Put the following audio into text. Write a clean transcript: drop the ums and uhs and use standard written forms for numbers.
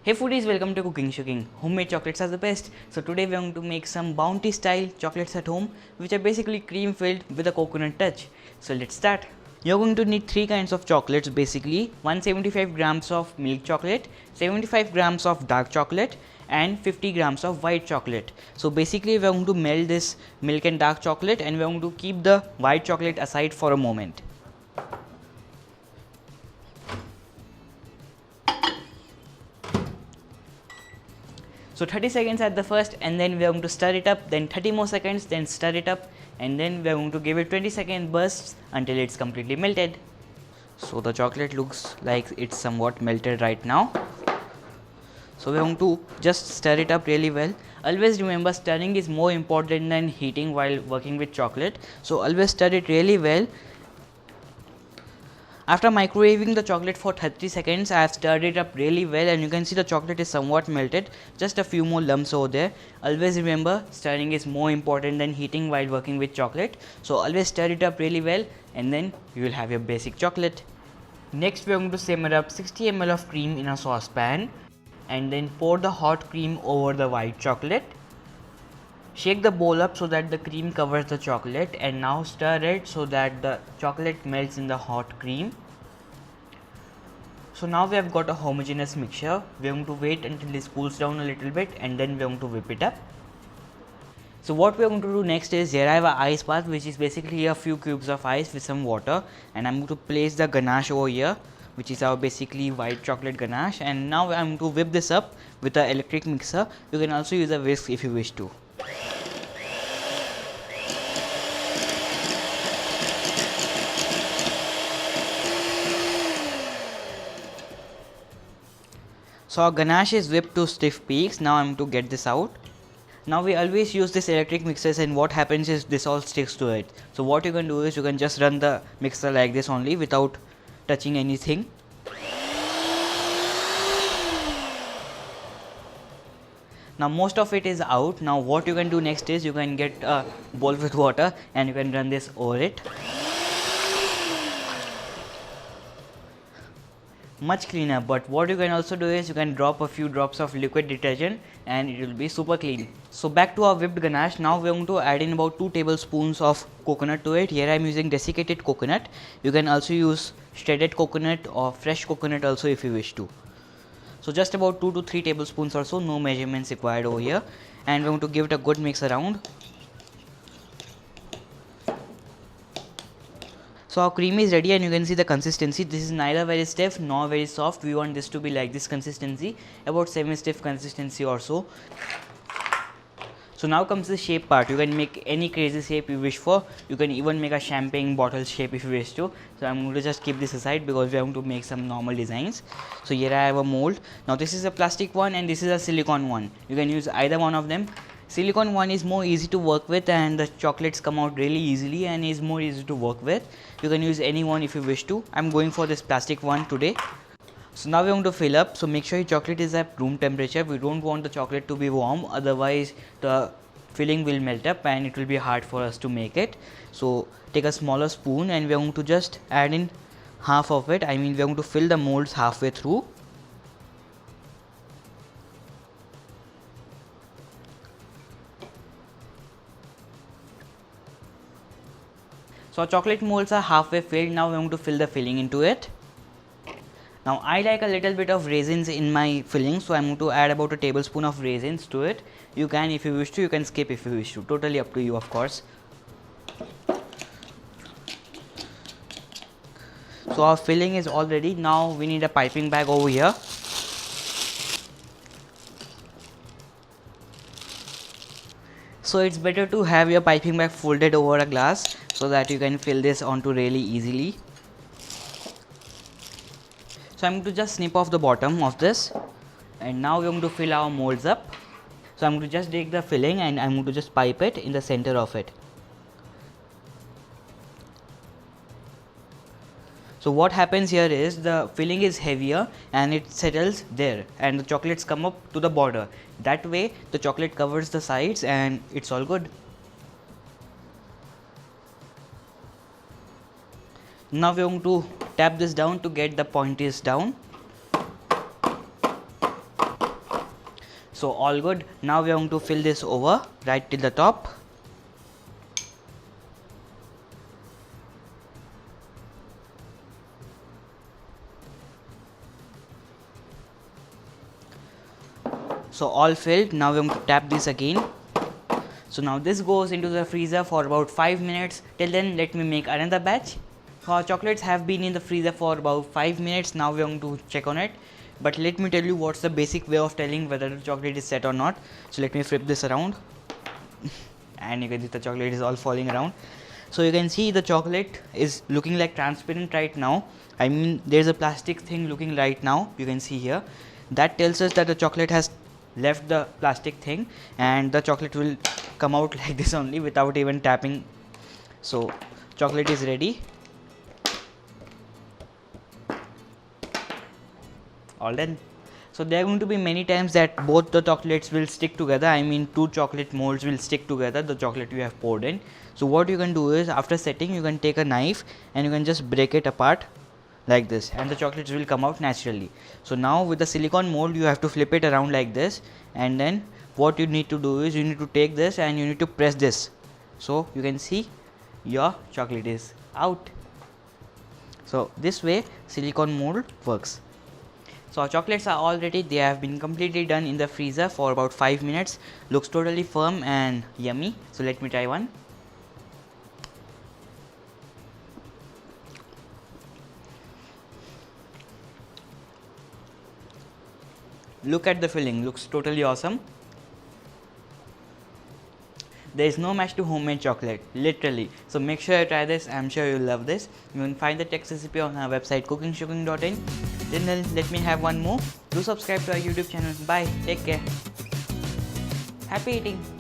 Hey foodies, welcome to Cooking Shooking. Homemade chocolates are the best. So today we are going to make some bounty style chocolates at home, which are basically cream filled with a coconut touch. So let's start. You're going to need 3 kinds of chocolates basically: 175 grams of milk chocolate, 75 grams of dark chocolate and 50 grams of white chocolate. So basically we are going to melt this milk and dark chocolate and we are going to keep the white chocolate aside for a moment. So 30 seconds at the first, and then we are going to stir it up, then 30 more seconds, then stir it up, and then we are going to give it 20-second bursts until it's completely melted. So the chocolate looks like it's somewhat melted right now. So we are going to just stir it up really well. Always remember, stirring is more important than heating while working with chocolate. So always stir it really well. After microwaving the chocolate for 30 seconds, I have stirred it up really well and you can see the chocolate is somewhat melted, just a few more lumps over there. Always remember, stirring is more important than heating while working with chocolate. So always stir it up really well and then you will have your basic chocolate. Next we are going to simmer up 60 ml of cream in a saucepan and then pour the hot cream over the white chocolate. Shake the bowl up so that the cream covers the chocolate and now stir it so that the chocolate melts in the hot cream. So now we have got a homogeneous mixture. We are going to wait until this cools down a little bit and then we are going to whip it up. So what we are going to do next is, here I have an ice bath, which is basically a few cubes of ice with some water, and I am going to place the ganache over here, which is our basically white chocolate ganache, and now I am going to whip this up with an electric mixer. You can also use a whisk if you wish to. So our ganache is whipped to stiff peaks. Now I am to get this out. Now we always use this electric mixers and what happens is this all sticks to it. So what you can do is you can just run the mixer like this only without touching anything. Now most of it is out. Now what you can do next is you can get a bowl with water and you can run this over it. Much cleaner, but what you can also do is you can drop a few drops of liquid detergent and it will be super clean. So back to our whipped ganache. Now we are going to add in about 2 tablespoons of coconut to it. Here I am using desiccated coconut. You can also use shredded coconut or fresh coconut also if you wish to. So just about 2 to 3 tablespoons or so, no measurements required over here, and we are going to give it a good mix around. So our cream is ready and you can see the consistency. This is neither very stiff nor very soft. We want this to be like this consistency, about semi-stiff consistency or so. So now comes the shape part. You can make any crazy shape you wish for. You can even make a champagne bottle shape if you wish to. So I'm going to just keep this aside because we are going to make some normal designs. So here I have a mold. Now this is a plastic one and this is a silicone one. You can use either one of them. Silicone one is more easy to work with and the chocolates come out really easily and is more easy to work with. You can use any one if you wish to. I'm going for this plastic one today. So now we are going to fill up. So make sure your chocolate is at room temperature. We don't want the chocolate to be warm, otherwise the filling will melt up and it will be hard for us to make it. So take a smaller spoon and we are going to just add in half of it. I mean, we are going to fill the molds halfway through. So our chocolate molds are halfway filled. Now we are going to fill the filling into it. Now I like a little bit of raisins in my filling, so I am going to add about a tablespoon of raisins to it. You can, if you wish to, you can skip if you wish to. Totally up to you, of course. So our filling is all ready. Now we need a piping bag over here. So it's better to have your piping bag folded over a glass so that you can fill this onto really easily. So I'm going to just snip off the bottom of this and now we're going to fill our molds up. So I'm going to just take the filling and I'm going to just pipe it in the center of it. So what happens here is the filling is heavier and it settles there and the chocolates come up to the border. That way the chocolate covers the sides and it's all good. Now we are going to tap this down to get the pointies down. So all good. Now we are going to fill this over right till the top. So all filled. Now we are going to tap this again. So now this goes into the freezer for about 5 minutes. Till then, let me make another batch. So our chocolates have been in the freezer for about 5 minutes. Now we are going to check on it. But let me tell you what's the basic way of telling whether the chocolate is set or not. So let me flip this around. And you can see the chocolate is all falling around. So you can see the chocolate is looking like transparent right now. I mean, there's a plastic thing looking right now. You can see here. That tells us that the chocolate has left the plastic thing, and the chocolate will come out like this only without even tapping. So chocolate is ready. All done. So there are going to be many times that both the chocolates will stick together. I mean, two chocolate molds will stick together, the chocolate you have poured in. So what you can do is, after setting, you can take a knife and you can just break it apart like this, and the chocolates will come out naturally. So now with the silicone mold, you have to flip it around like this, and then what you need to do is you need to take this and you need to press this. So you can see your chocolate is out. So this way silicone mold works. So our chocolates are all ready. They have been completely done in the freezer for about 5 minutes. Looks totally firm and yummy. So let me try one. Look at the filling, looks totally awesome. There is no match to homemade chocolate, literally. So make sure you try this. I'm sure you'll love this. You can find the text recipe on our website cookingshopping.in. Then let me have one more. Do subscribe to our YouTube channel. Bye. Take care. Happy eating.